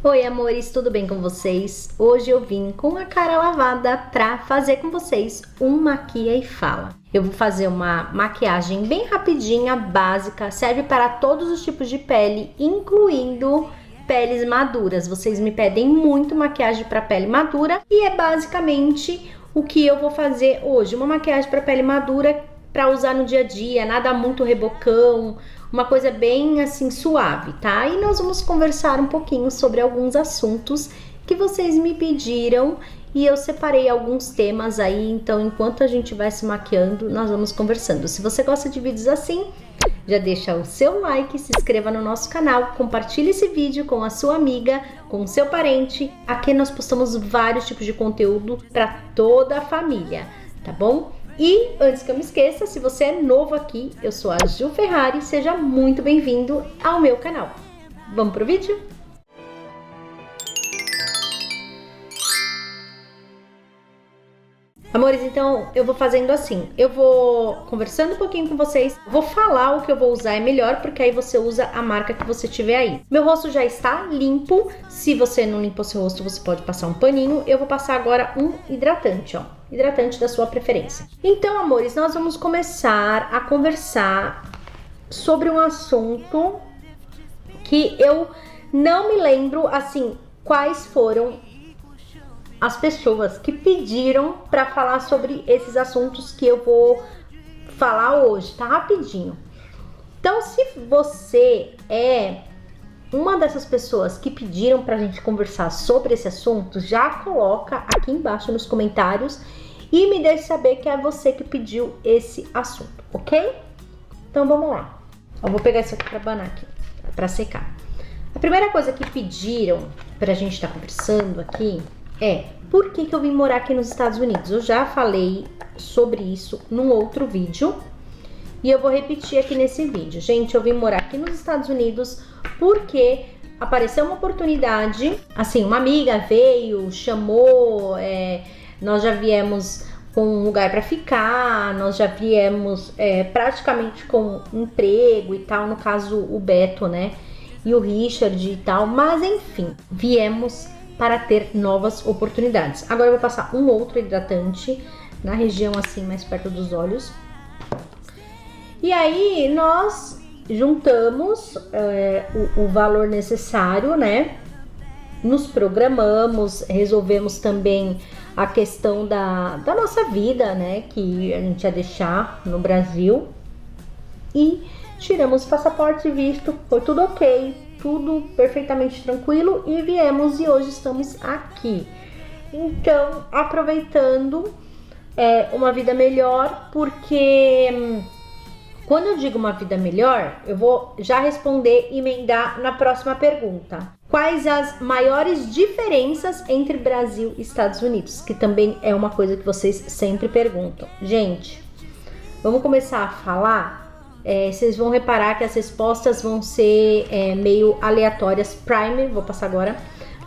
Oi amores, tudo bem com vocês? Hoje eu vim com a cara lavada pra fazer com vocês um maquia e fala. Eu vou fazer uma maquiagem bem rapidinha, básica, serve para todos os tipos de pele, incluindo peles maduras. Vocês me pedem muito maquiagem para pele madura e é basicamente o que eu vou fazer hoje. Uma maquiagem para pele madura para usar no dia a dia, nada muito rebocão, uma coisa bem assim suave, tá? E nós vamos conversar um pouquinho sobre alguns assuntos que vocês me pediram e eu separei alguns temas aí, então enquanto a gente vai se maquiando, nós vamos conversando. Se você gosta de vídeos assim, já deixa o seu like, se inscreva no nosso canal, compartilhe esse vídeo com a sua amiga, com o seu parente. Aqui nós postamos vários tipos de conteúdo para toda a família, tá bom? E antes que eu me esqueça, se você é novo aqui, eu sou a Ju Ferrari, seja muito bem-vindo ao meu canal. Vamos pro vídeo? Amores, então eu vou fazendo assim, eu vou conversando um pouquinho com vocês, vou falar o que eu vou usar é melhor, porque aí você usa a marca que você tiver aí. Meu rosto já está limpo, se você não limpou seu rosto, você pode passar um paninho. Eu vou passar agora um hidratante, ó, hidratante da sua preferência. Então, amores, nós vamos começar a conversar sobre um assunto que eu não me lembro, assim, quais foram as pessoas que pediram para falar sobre esses assuntos que eu vou falar hoje, tá? Rapidinho. Então, se você é uma dessas pessoas que pediram pra gente conversar sobre esse assunto, já coloca aqui embaixo nos comentários e me deixe saber que é você que pediu esse assunto, ok? Então, vamos lá. Eu vou pegar isso aqui pra abanar aqui, pra secar. A primeira coisa que pediram pra gente estar conversando aqui é por que eu vim morar aqui nos Estados Unidos. Eu já falei sobre isso num outro vídeo e eu vou repetir aqui nesse vídeo. Gente, eu vim morar aqui nos Estados Unidos porque apareceu uma oportunidade, assim, uma amiga veio, chamou, nós já viemos com um lugar para ficar, nós já viemos praticamente com emprego e tal, no caso o Beto, né, e o Richard e tal, mas enfim, viemos para ter novas oportunidades. Agora eu vou passar um outro hidratante na região assim, mais perto dos olhos. E aí nós juntamos o valor necessário, né? Nos programamos, resolvemos também a questão da nossa vida, né? Que a gente ia deixar no Brasil. E tiramos passaporte e visto, foi tudo ok. Tudo perfeitamente tranquilo e viemos e hoje estamos aqui. Então, aproveitando uma vida melhor, porque quando eu digo uma vida melhor, eu vou já responder e emendar na próxima pergunta. Quais as maiores diferenças entre Brasil e Estados Unidos? Que também é uma coisa que vocês sempre perguntam. Gente, vamos começar a falar. Vocês vão reparar que as respostas vão ser meio aleatórias. Primer, vou passar agora,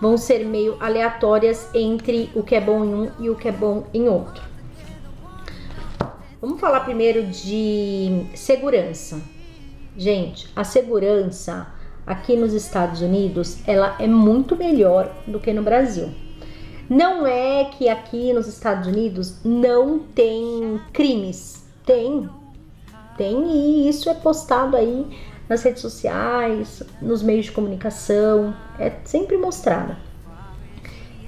vão ser meio aleatórias entre o que é bom em um e o que é bom em outro. Vamos falar primeiro de segurança. Gente, a segurança aqui nos Estados Unidos, ela é muito melhor do que no Brasil. Não é que aqui nos Estados Unidos não tem crimes, tem, e isso é postado aí nas redes sociais, nos meios de comunicação, é sempre mostrado.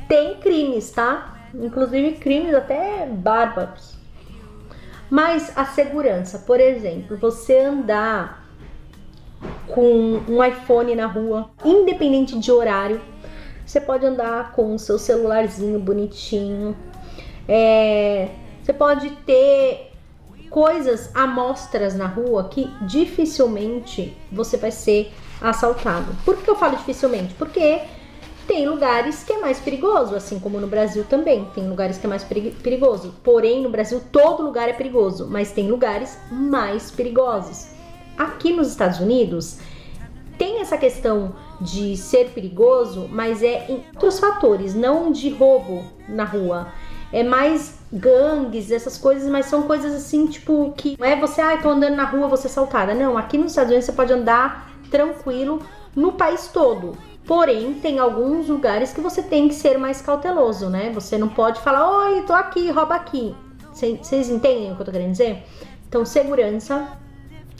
Tem crimes, tá? Inclusive crimes até bárbaros. Mas a segurança, por exemplo, você andar com um iPhone na rua, independente de horário, você pode andar com o seu celularzinho bonitinho, você pode ter coisas, amostras na rua que dificilmente você vai ser assaltado. Por que eu falo dificilmente? Porque tem lugares que é mais perigoso, assim como no Brasil também. Tem lugares que é mais perigoso. Porém, no Brasil todo lugar é perigoso, mas tem lugares mais perigosos. Aqui nos Estados Unidos tem essa questão de ser perigoso, mas é em outros fatores, não de roubo na rua. É mais gangues, essas coisas, mas são coisas assim, tipo, que não é você, tô andando na rua, vou ser assaltada. Não, aqui nos Estados Unidos você pode andar tranquilo no país todo. Porém, tem alguns lugares que você tem que ser mais cauteloso, né? Você não pode falar, oi, tô aqui, rouba aqui. Vocês entendem o que eu tô querendo dizer? Então, segurança,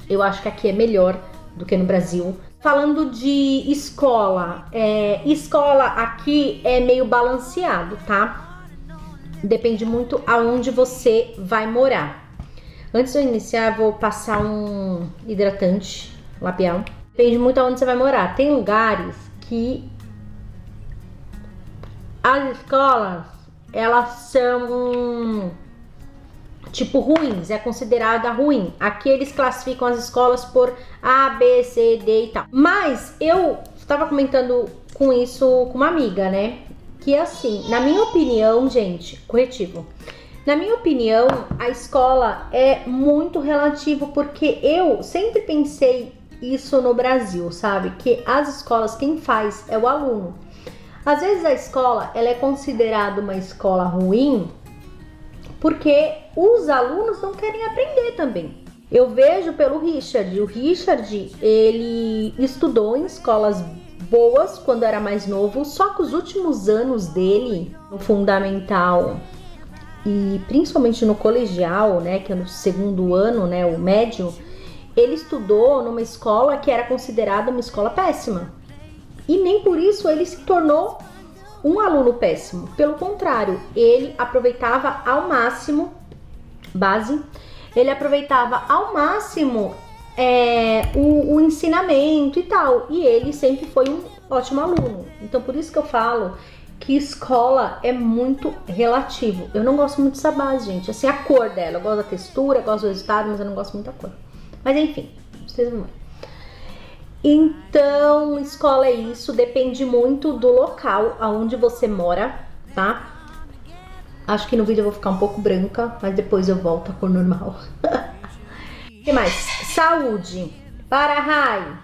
eu acho que aqui é melhor do que no Brasil. Falando de escola, escola aqui é meio balanceado, tá? Depende muito aonde você vai morar. Antes de eu iniciar, vou passar um hidratante labial. Depende muito aonde você vai morar. Tem lugares que as escolas, elas são tipo ruins, é considerada ruim. Aqui eles classificam as escolas por A, B, C, D e tal. Mas eu estava comentando com isso com uma amiga, né? Que assim, na minha opinião, gente, corretivo. Na minha opinião, a escola é muito relativo, porque eu sempre pensei isso no Brasil, sabe? Que as escolas, quem faz é o aluno. Às vezes a escola, ela é considerada uma escola ruim porque os alunos não querem aprender também. Eu vejo pelo Richard. O Richard, ele estudou em escolas boas quando era mais novo, só que os últimos anos dele, no fundamental e principalmente no colegial, né, que é no segundo ano, né, o médio, ele estudou numa escola que era considerada uma escola péssima. E nem por isso ele se tornou um aluno péssimo. Pelo contrário, ele aproveitava ao máximo ele aproveitava ao máximo o ensinamento e tal. E ele sempre foi um ótimo aluno. Então, por isso que eu falo que escola é muito relativo. Eu não gosto muito dessa base, gente. Assim, a cor dela. Eu gosto da textura, eu gosto do resultado, mas eu não gosto muito da cor. Mas enfim, vocês vão ver. Então, escola é isso, depende muito do local aonde você mora, tá? Acho que no vídeo eu vou ficar um pouco branca, mas depois eu volto à cor normal. O que mais? Saúde. Para a Rai.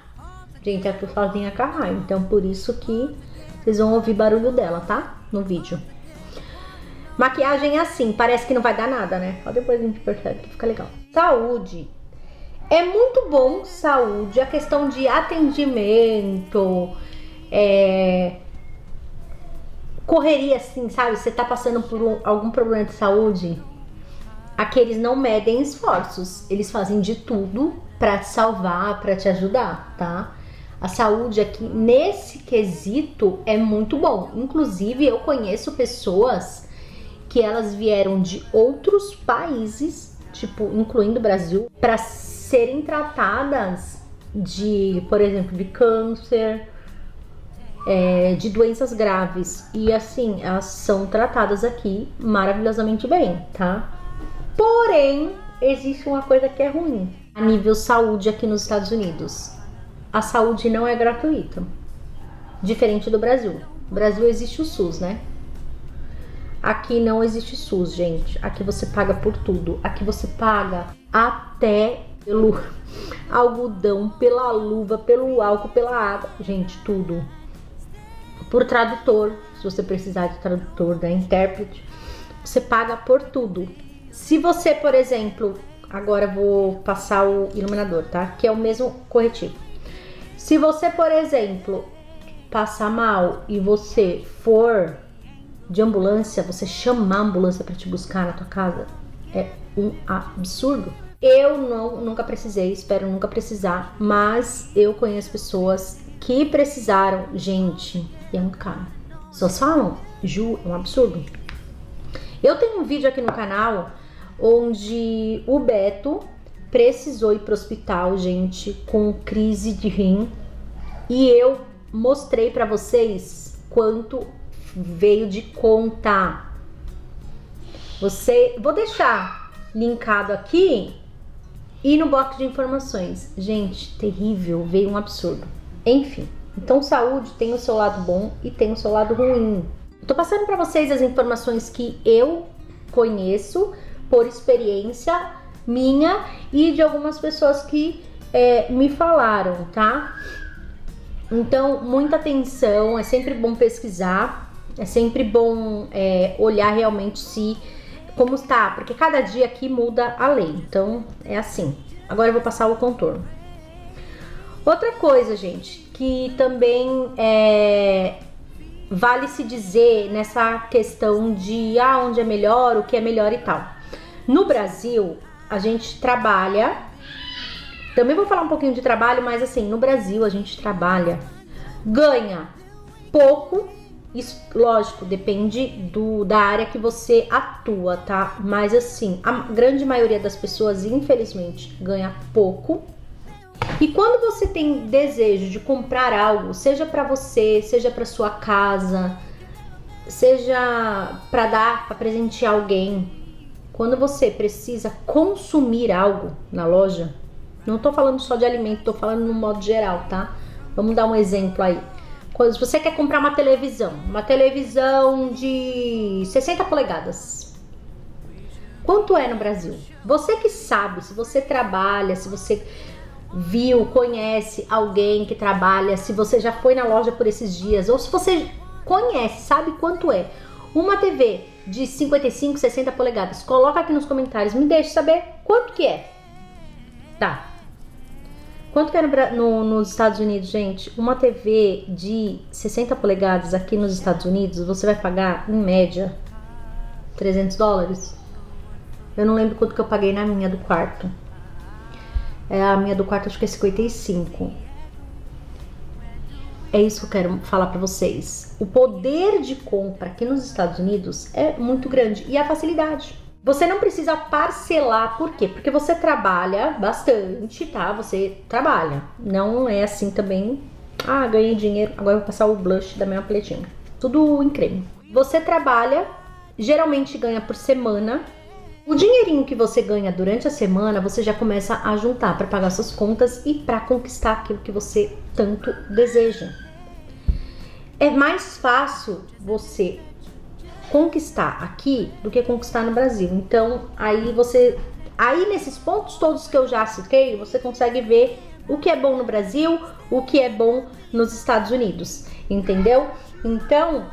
Gente, eu tô sozinha com a Rai, então por isso que vocês vão ouvir barulho dela, tá? No vídeo. Maquiagem é assim, parece que não vai dar nada, né? Só depois a gente percebe que fica legal. Saúde. É muito bom, saúde, a questão de atendimento, correria assim, sabe? Você tá passando por algum problema de saúde, aqui eles não medem esforços, eles fazem de tudo pra te salvar, pra te ajudar, tá? A saúde aqui, nesse quesito, é muito bom. Inclusive, eu conheço pessoas que elas vieram de outros países, tipo, incluindo o Brasil, pra serem tratadas de, por exemplo, de câncer, de doenças graves. E assim, elas são tratadas aqui maravilhosamente bem, tá? Porém, existe uma coisa que é ruim. A nível saúde aqui nos Estados Unidos, a saúde não é gratuita. Diferente do Brasil. No Brasil existe o SUS, né? Aqui não existe SUS, gente. Aqui você paga por tudo. Aqui você paga até pelo algodão, pela luva, pelo álcool, pela água. Gente, tudo. Por tradutor, se você precisar de tradutor, da intérprete, você paga por tudo. Se você, por exemplo, agora eu vou passar o iluminador, tá? Que é o mesmo corretivo. Se você, por exemplo, passar mal e você for de ambulância, você chamar a ambulância para te buscar na tua casa, é um absurdo. Eu nunca precisei, espero nunca precisar, mas eu conheço pessoas que precisaram, gente, e é muito caro. Só falam, Ju, é um absurdo. Eu tenho um vídeo aqui no canal onde o Beto precisou ir pro hospital, gente, com crise de rim, e eu mostrei pra vocês quanto veio de conta. Vou deixar linkado aqui e no box de informações. Gente, terrível, veio um absurdo. Enfim, então saúde tem o seu lado bom e tem o seu lado ruim. Tô passando pra vocês as informações que eu conheço por experiência minha e de algumas pessoas que me falaram, tá? Então, muita atenção, é sempre bom pesquisar, é sempre bom olhar realmente como está, porque cada dia aqui muda a lei, então é assim. Agora eu vou passar o contorno. Outra coisa, gente, que também vale se dizer nessa questão de onde é melhor, o que é melhor e tal. No Brasil, a gente trabalha, também vou falar um pouquinho de trabalho, mas assim, no Brasil a gente trabalha, ganha pouco, isso, lógico, depende da área que você atua, tá? Mas assim, a grande maioria das pessoas, infelizmente, ganha pouco. E quando você tem desejo de comprar algo, seja para você, seja para sua casa, seja para dar, para presentear alguém, quando você precisa consumir algo na loja, não tô falando só de alimento, tô falando no modo geral, tá? Vamos dar um exemplo aí. Se você quer comprar uma televisão de 60 polegadas, quanto é no Brasil? Você que sabe, se você trabalha, se você viu, conhece alguém que trabalha, se você já foi na loja por esses dias, ou se você conhece, sabe quanto é uma TV de 55, 60 polegadas, coloca aqui nos comentários, me deixe saber quanto que é. Tá. Quanto que é nos Estados Unidos, gente? Uma TV de 60 polegadas aqui nos Estados Unidos, você vai pagar, em média, $300. Eu não lembro quanto que eu paguei na minha do quarto. A minha do quarto acho que é 55. É isso que eu quero falar pra vocês. O poder de compra aqui nos Estados Unidos é muito grande. E a facilidade. Você não precisa parcelar, por quê? Porque você trabalha bastante, tá? Você trabalha. Não é assim também, ganhei dinheiro, agora eu vou passar o blush da minha paletinha. Tudo em creme. Você trabalha, geralmente ganha por semana. O dinheirinho que você ganha durante a semana, você já começa a juntar para pagar suas contas e para conquistar aquilo que você tanto deseja. É mais fácil você conquistar aqui do que conquistar no Brasil. Então, aí nesses pontos todos que eu já citei, você consegue ver o que é bom no Brasil, o que é bom nos Estados Unidos, entendeu? Então,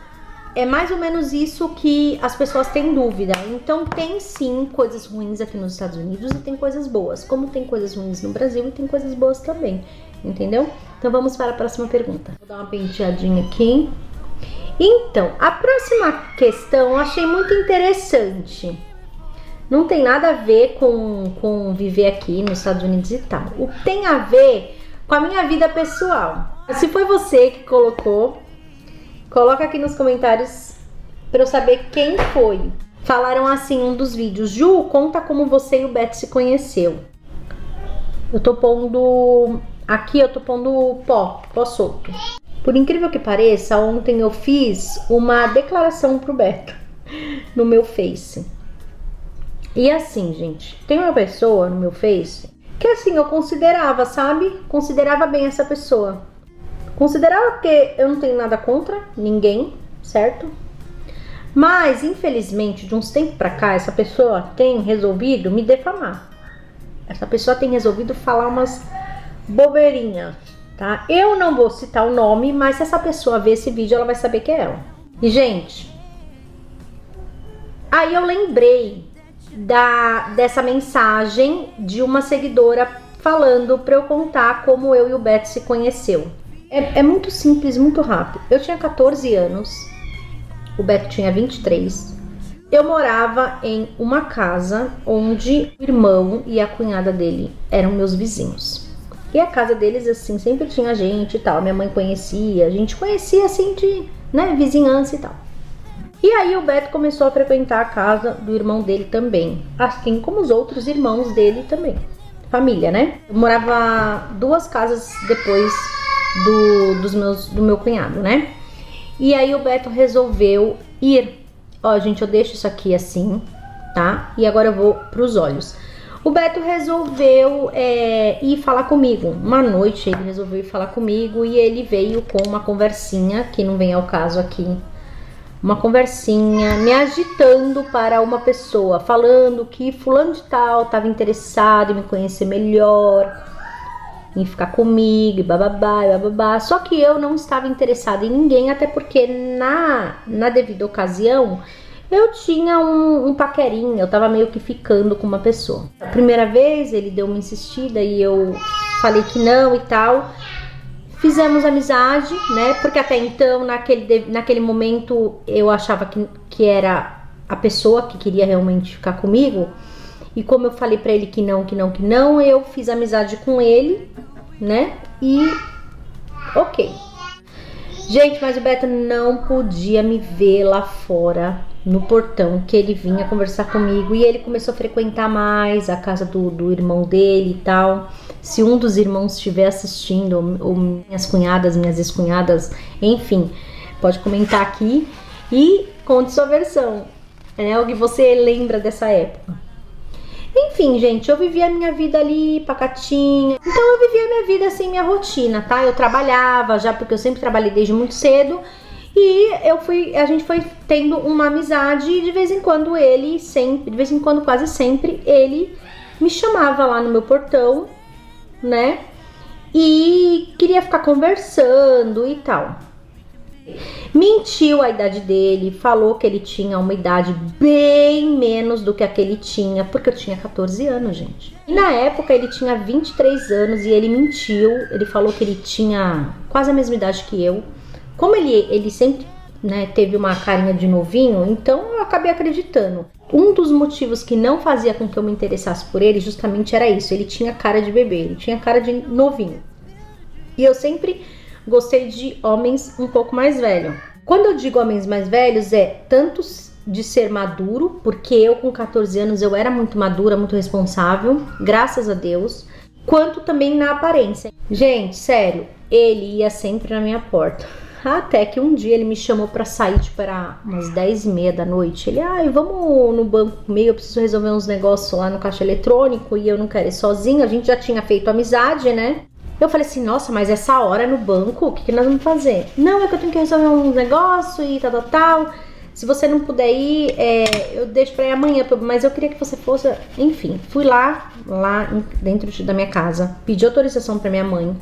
é mais ou menos isso que as pessoas têm dúvida. Então, tem sim coisas ruins aqui nos Estados Unidos e tem coisas boas, como tem coisas ruins no Brasil e tem coisas boas também, entendeu? Então, vamos para a próxima pergunta. Vou dar uma penteadinha aqui. Então, a próxima questão eu achei muito interessante. Não tem nada a ver com viver aqui nos Estados Unidos e tal. O que tem a ver com a minha vida pessoal. Se foi você que colocou, coloca aqui nos comentários para eu saber quem foi. Falaram assim um dos vídeos: Ju, conta como você e o Beto se conheceu. Eu tô pondo aqui, eu tô pondo pó solto. Por incrível que pareça, ontem eu fiz uma declaração pro Beto no meu Face. E assim, gente, tem uma pessoa no meu Face que assim, eu considerava, sabe? Considerava bem essa pessoa. Considerava porque eu não tenho nada contra ninguém, certo? Mas, infelizmente, de uns tempos pra cá, essa pessoa tem resolvido me defamar. Essa pessoa tem resolvido falar umas bobeirinhas. Tá? Eu não vou citar o nome, mas se essa pessoa ver esse vídeo, ela vai saber que é ela. E, gente, aí eu lembrei dessa mensagem de uma seguidora falando pra eu contar como eu e o Beto se conheceu. É muito simples, muito rápido. Eu tinha 14 anos, o Beto tinha 23. Eu morava em uma casa onde o irmão e a cunhada dele eram meus vizinhos. E a casa deles, assim, sempre tinha gente e tal. Minha mãe conhecia, a gente conhecia, assim, de, vizinhança e tal. E aí o Beto começou a frequentar a casa do irmão dele também. Assim como os outros irmãos dele também. Família, né? Eu morava 2 casas depois do meu cunhado, né? E aí o Beto resolveu ir. Ó, gente, eu deixo isso aqui assim, tá? E agora eu vou pros olhos. O Beto resolveu ir falar comigo. Uma noite ele resolveu ir falar comigo e ele veio com uma conversinha, que não vem ao caso aqui. Uma conversinha, me agitando para uma pessoa, falando que fulano de tal estava interessado em me conhecer melhor, em ficar comigo, e bababá, e bababá. Só que eu não estava interessada em ninguém, até porque na devida ocasião eu tinha um paquerinho, eu tava meio que ficando com uma pessoa. A primeira vez ele deu uma insistida e eu falei que não e tal. Fizemos amizade, né? Porque até então, naquele momento, eu achava que era a pessoa que queria realmente ficar comigo. E como eu falei pra ele que não, eu fiz amizade com ele, né? E ok. Gente, mas o Beto não podia me ver lá fora, no portão, que ele vinha conversar comigo. E ele começou a frequentar mais a casa do irmão dele e tal. Se um dos irmãos estiver assistindo, ou minhas cunhadas, minhas ex-cunhadas, enfim, pode comentar aqui e conte sua versão, né? O que você lembra dessa época. Enfim, gente, eu vivia a minha vida ali, pacatinha. Então eu vivia a minha vida assim, minha rotina, tá? Eu trabalhava já, porque eu sempre trabalhei desde muito cedo. E a gente foi tendo uma amizade e de vez em quando quase sempre, ele me chamava lá no meu portão, né? E queria ficar conversando e tal. Mentiu a idade dele, falou que ele tinha uma idade bem menos do que a que ele tinha, porque eu tinha 14 anos, gente. E na época ele tinha 23 anos e ele mentiu, ele falou que ele tinha quase a mesma idade que eu. Como ele sempre, né, teve uma carinha de novinho, então eu acabei acreditando. Um dos motivos que não fazia com que eu me interessasse por ele justamente era isso, ele tinha cara de bebê, ele tinha cara de novinho. E eu sempre gostei de homens um pouco mais velhos. Quando eu digo homens mais velhos, é tanto de ser maduro, porque eu com 14 anos eu era muito madura, muito responsável, graças a Deus, quanto também na aparência. Gente, sério, ele ia sempre na minha porta. Até que um dia ele me chamou pra sair, tipo, era umas 10h30 da noite. Ele, vamos no banco comigo, eu preciso resolver uns negócios lá no caixa eletrônico e eu não quero ir sozinha. A gente já tinha feito amizade, né? Eu falei assim, nossa, mas essa hora no banco, o que nós vamos fazer? Não, é que eu tenho que resolver uns negócios e tal. Se você não puder ir, eu deixo pra ir amanhã, mas eu queria que você fosse... Enfim, fui lá dentro da minha casa, pedi autorização pra minha mãe.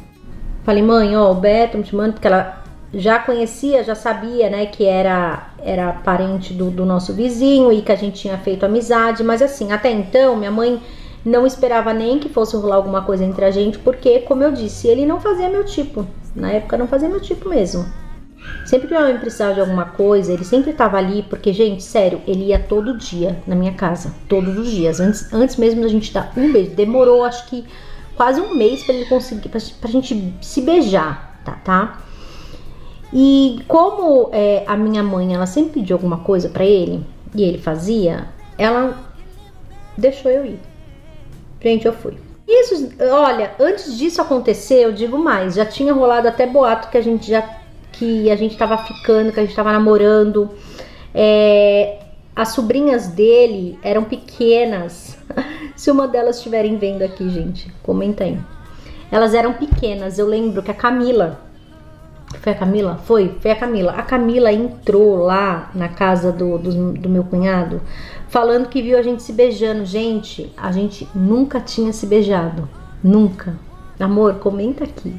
Falei, mãe, ó, o Beto me chamando, porque ela já conhecia, já sabia, né, que era parente do nosso vizinho e que a gente tinha feito amizade. Mas assim, até então, minha mãe não esperava nem que fosse rolar alguma coisa entre a gente, porque, como eu disse, ele não fazia meu tipo. Na época não fazia meu tipo mesmo. Sempre que minha mãe precisava de alguma coisa, ele sempre tava ali, porque, gente, sério, ele ia todo dia na minha casa, todos os dias, antes mesmo da gente dar um beijo. Demorou, acho que quase um mês pra ele conseguir, pra gente se beijar, tá? E como a minha mãe, ela sempre pediu alguma coisa pra ele, e ele fazia, ela deixou eu ir. Gente, eu fui. Isso, olha, antes disso acontecer, eu digo mais, já tinha rolado até boato que a gente tava ficando, que a gente tava namorando. As sobrinhas dele eram pequenas. Se uma delas estiverem vendo aqui, gente, comenta aí. Elas eram pequenas. Eu lembro que a Camila... Foi a Camila? Foi a Camila. A Camila entrou lá na casa do meu cunhado, falando que viu a gente se beijando. Gente, a gente nunca tinha se beijado. Nunca. Amor, comenta aqui.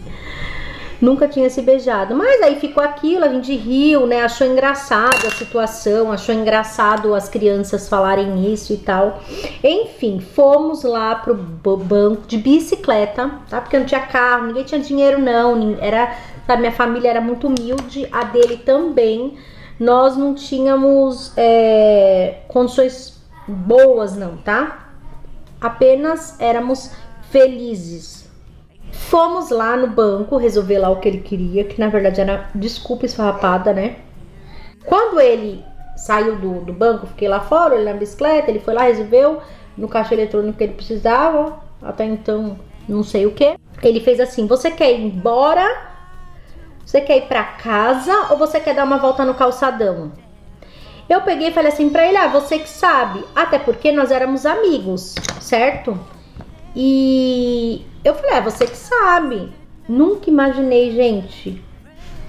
Nunca tinha se beijado. Mas aí ficou aquilo, a gente riu, né? Achou engraçado a situação, achou engraçado as crianças falarem isso e tal. Enfim, fomos lá pro banco de bicicleta, tá? Porque não tinha carro, ninguém tinha dinheiro não. Sabe, minha família era muito humilde, a dele também. Nós não tínhamos condições boas não, tá? Apenas éramos felizes. Fomos lá no banco resolver lá o que ele queria, que na verdade era desculpa esfarrapada, né? Quando ele saiu do banco, fiquei lá fora, olhando na bicicleta, ele foi lá, resolveu no caixa eletrônico que ele precisava, até então não sei o que. Ele fez assim, você quer ir embora? Você quer ir pra casa ou você quer dar uma volta no calçadão? Eu peguei e falei assim pra ele, você que sabe. Até porque nós éramos amigos, certo? E eu falei, você que sabe. Nunca imaginei, gente.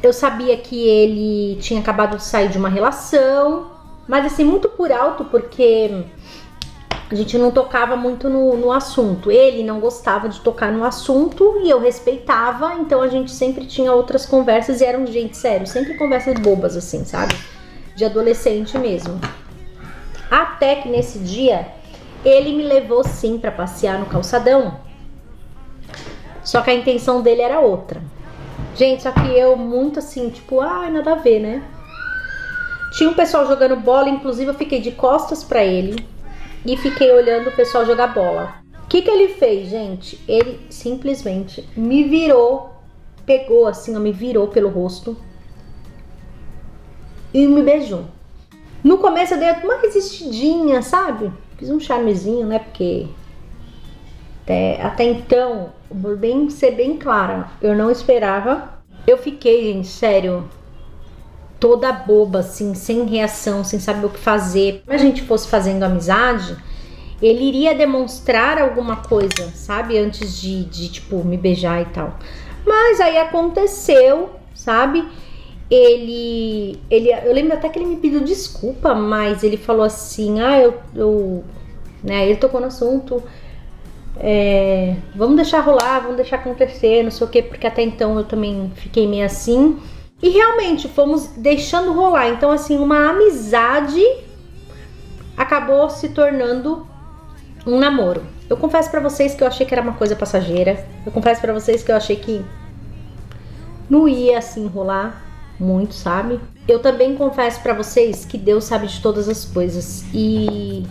Eu sabia que ele tinha acabado de sair de uma relação, mas assim, muito por alto, porque a gente não tocava muito no assunto. Ele não gostava de tocar no assunto e eu respeitava, então a gente sempre tinha outras conversas e eram, gente, sério, sempre conversas bobas assim, sabe? De adolescente mesmo. Até que nesse dia, ele me levou sim pra passear no calçadão. Só que a intenção dele era outra. Gente, só que eu muito assim, tipo, nada a ver, né? Tinha um pessoal jogando bola, inclusive eu fiquei de costas pra ele e fiquei olhando o pessoal jogar bola. O que ele fez, gente? Ele simplesmente me virou, pegou assim, me virou pelo rosto e me beijou. No começo eu dei uma resistidinha, sabe? Fiz um charmezinho, né? Porque até então, ser bem clara, eu não esperava. Eu fiquei, gente, sério, toda boba, assim, sem reação, sem saber o que fazer. Se a gente fosse fazendo amizade, ele iria demonstrar alguma coisa, sabe? Antes de tipo, me beijar e tal. Mas aí aconteceu, sabe? Eu lembro até que ele me pediu desculpa, mas ele falou assim, né? Ele tocou no assunto, vamos deixar rolar, vamos deixar acontecer, não sei o que, porque até então eu também fiquei meio assim. E realmente fomos deixando rolar. Então, assim, uma amizade acabou se tornando um namoro. Eu confesso pra vocês que eu achei que era uma coisa passageira. Eu confesso pra vocês que eu achei que não ia assim rolar muito, sabe? Eu também confesso pra vocês que Deus sabe de todas as coisas. E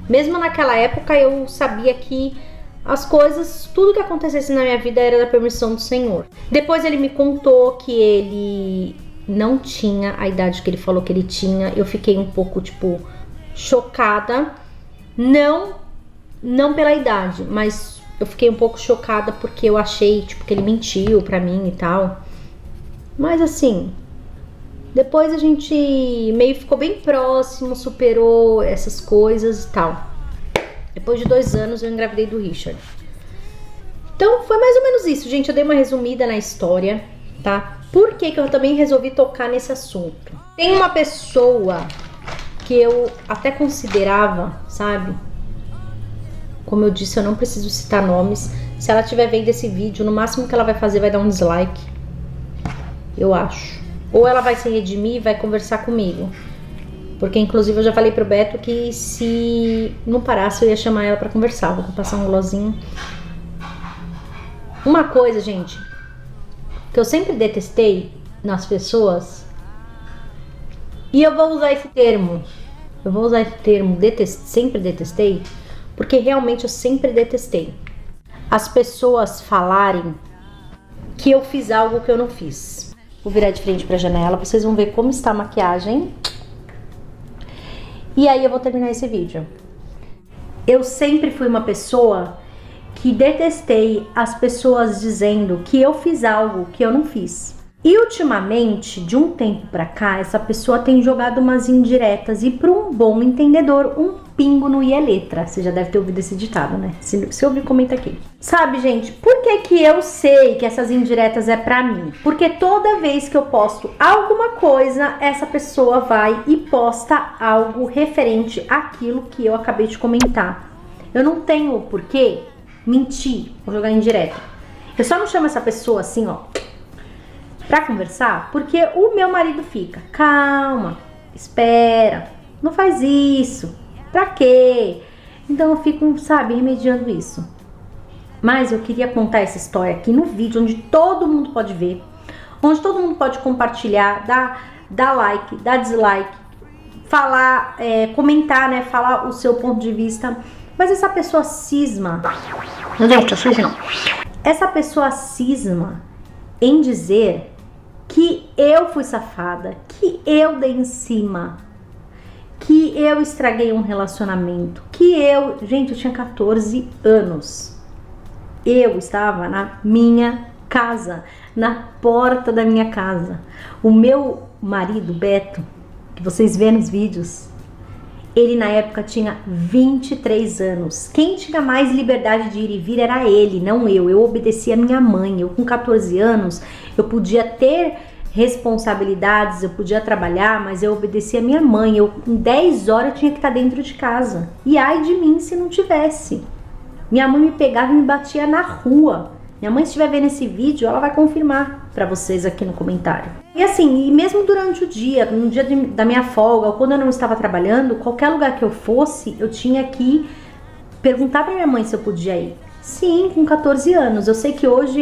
mesmo naquela época eu sabia que as coisas, tudo que acontecesse na minha vida era da permissão do Senhor. Depois ele me contou que ele não tinha a idade que ele falou que ele tinha. Eu fiquei um pouco, tipo, chocada. Não pela idade, mas eu fiquei um pouco chocada porque eu achei, tipo, que ele mentiu pra mim e tal. Mas assim, depois a gente meio ficou bem próximo, superou essas coisas e tal. Depois de 2 anos eu engravidei do Richard. Então foi mais ou menos isso, gente. Eu dei uma resumida na história, tá? Por que eu também resolvi tocar nesse assunto? Tem uma pessoa que eu até considerava, sabe? Como eu disse, eu não preciso citar nomes. Se ela estiver vendo esse vídeo, no máximo que ela vai fazer vai dar um dislike. Eu acho. Ou ela vai se redimir e vai conversar comigo. Porque, inclusive, eu já falei pro Beto que se não parasse, eu ia chamar ela pra conversar. Vou passar um glosinho. Uma coisa, gente, que eu sempre detestei nas pessoas, e eu vou usar esse termo. Sempre detestei, porque realmente eu sempre detestei. As pessoas falarem que eu fiz algo que eu não fiz. Vou virar de frente pra janela, vocês vão ver como está a maquiagem. E aí eu vou terminar esse vídeo. Eu sempre fui uma pessoa que detestei as pessoas dizendo que eu fiz algo que eu não fiz. E ultimamente, de um tempo pra cá, essa pessoa tem jogado umas indiretas e para um bom entendedor, um pingo no i é letra. Você já deve ter ouvido esse ditado, né? Se ouvir, comenta aqui. Sabe, gente, por que eu sei que essas indiretas é pra mim? Porque toda vez que eu posto alguma coisa, essa pessoa vai e posta algo referente àquilo que eu acabei de comentar. Eu não tenho por que mentir ou jogar indireta. Eu só não chamo essa pessoa assim, ó, pra conversar, porque o meu marido fica, calma, espera, não faz isso, pra quê? Então eu fico, sabe, remediando isso. Mas eu queria contar essa história aqui no vídeo, onde todo mundo pode ver, onde todo mundo pode compartilhar, dar like, dar dislike, falar, comentar, né, falar o seu ponto de vista. Mas essa pessoa cisma, essa pessoa cisma em dizer que eu fui safada, que eu dei em cima, que eu estraguei um relacionamento, gente, eu tinha 14 anos. Eu estava na minha casa, na porta da minha casa. O meu marido, Beto, que vocês vêem nos vídeos, ele na época tinha 23 anos. Quem tinha mais liberdade de ir e vir era ele, não eu. Eu obedecia a minha mãe. Eu com 14 anos, eu podia ter responsabilidades, eu podia trabalhar, mas eu obedecia a minha mãe. Eu com 10 horas eu tinha que estar dentro de casa. E ai de mim se não tivesse. Minha mãe me pegava e me batia na rua. Minha mãe, se estiver vendo esse vídeo, ela vai confirmar pra vocês aqui no comentário. E assim, e mesmo durante o dia, no dia da minha folga, ou quando eu não estava trabalhando, qualquer lugar que eu fosse, eu tinha que perguntar pra minha mãe se eu podia ir. Sim, com 14 anos. Eu sei que hoje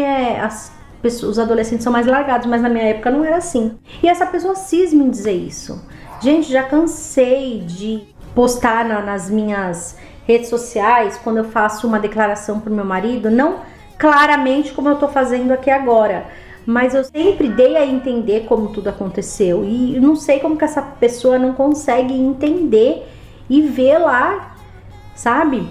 os adolescentes são mais largados, mas na minha época não era assim. E essa pessoa cisma em dizer isso. Gente, já cansei de postar nas minhas redes sociais, quando eu faço uma declaração pro meu marido, não claramente como eu tô fazendo aqui agora, mas eu sempre dei a entender como tudo aconteceu. E não sei como que essa pessoa não consegue entender e ver lá, sabe?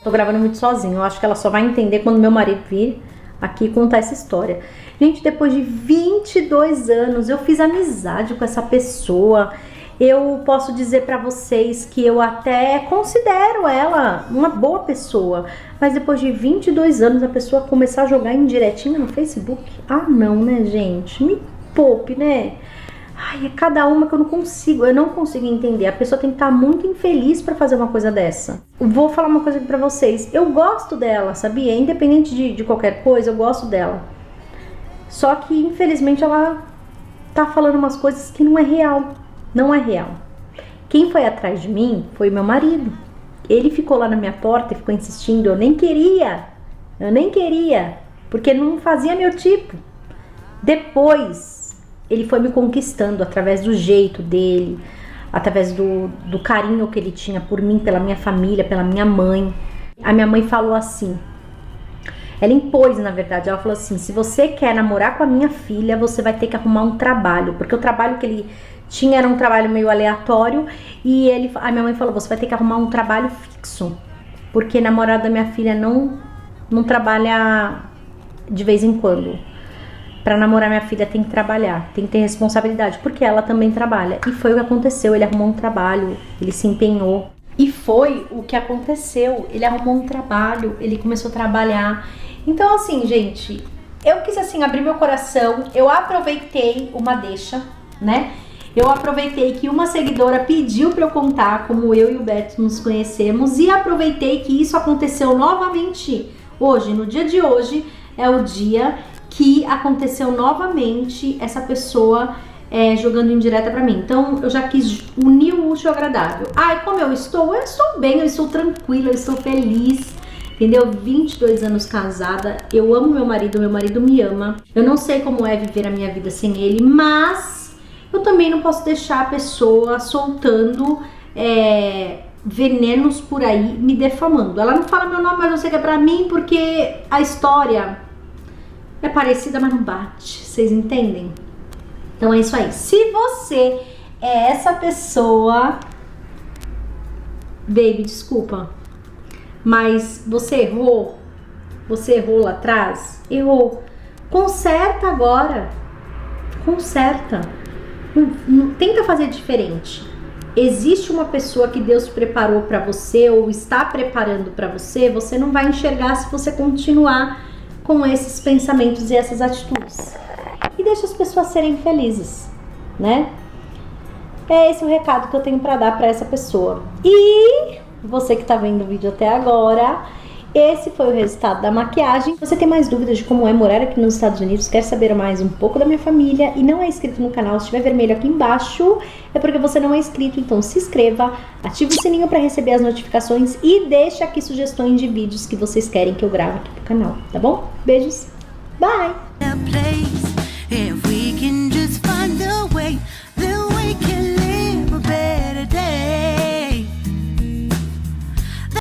Tô gravando muito sozinho, eu acho que ela só vai entender quando meu marido vir aqui contar essa história. Gente, depois de 22 anos, eu fiz amizade com essa pessoa. Eu posso dizer pra vocês que eu até considero ela uma boa pessoa, mas depois de 22 anos a pessoa começar a jogar indiretinha no Facebook? Ah, não, né, gente? Me poupe, né? Ai, é cada uma que eu não consigo entender. A pessoa tem que estar muito infeliz pra fazer uma coisa dessa. Vou falar uma coisa aqui pra vocês. Eu gosto dela, sabia? Independente de qualquer coisa, eu gosto dela. Só que, infelizmente, ela tá falando umas coisas que não é real. Não é real. Quem foi atrás de mim foi meu marido. Ele ficou lá na minha porta e ficou insistindo. Eu nem queria, porque não fazia meu tipo. Depois, ele foi me conquistando através do jeito dele, através do carinho que ele tinha por mim, pela minha família, pela minha mãe. A minha mãe falou assim, ela impôs, na verdade, ela falou assim: se você quer namorar com a minha filha, você vai ter que arrumar um trabalho, porque o trabalho que ele tinha era um trabalho meio aleatório, e a minha mãe falou: você vai ter que arrumar um trabalho fixo, porque namorado da minha filha não trabalha de vez em quando. Pra namorar minha filha tem que trabalhar, tem que ter responsabilidade, porque ela também trabalha. E foi o que aconteceu, ele arrumou um trabalho, ele se empenhou. E foi o que aconteceu, ele arrumou um trabalho, ele começou a trabalhar. Então assim, gente, eu quis assim abrir meu coração, eu aproveitei uma deixa, né? Eu aproveitei que uma seguidora pediu pra eu contar como eu e o Beto nos conhecemos, e aproveitei que isso aconteceu novamente hoje, no dia de hoje, é o dia que aconteceu novamente essa pessoa jogando indireta pra mim. Então eu já quis unir o útil ao agradável. Ai, como eu estou bem, eu estou tranquila, eu estou feliz, entendeu? 22 anos casada, eu amo meu marido me ama. Eu não sei como é viver a minha vida sem ele, mas eu também não posso deixar a pessoa soltando venenos por aí, me defamando. Ela não fala meu nome, mas eu sei que é pra mim, porque a história é parecida, mas não bate. Vocês entendem? Então é isso aí. Se você é essa pessoa, baby, desculpa, mas você errou lá atrás, errou. Conserta agora. Conserta. Não tenta fazer diferente. Existe uma pessoa que Deus preparou pra você ou está preparando pra você, você não vai enxergar se você continuar com esses pensamentos e essas atitudes. E deixa as pessoas serem felizes, né? É esse o recado que eu tenho pra dar pra essa pessoa. E você que tá vendo o vídeo até agora, esse foi o resultado da maquiagem. Você tem mais dúvidas de como é morar aqui nos Estados Unidos, quer saber mais um pouco da minha família e não é inscrito no canal, se estiver vermelho aqui embaixo, é porque você não é inscrito, então se inscreva, ative o sininho para receber as notificações e deixa aqui sugestões de vídeos que vocês querem que eu grave aqui pro canal, tá bom? Beijos, bye!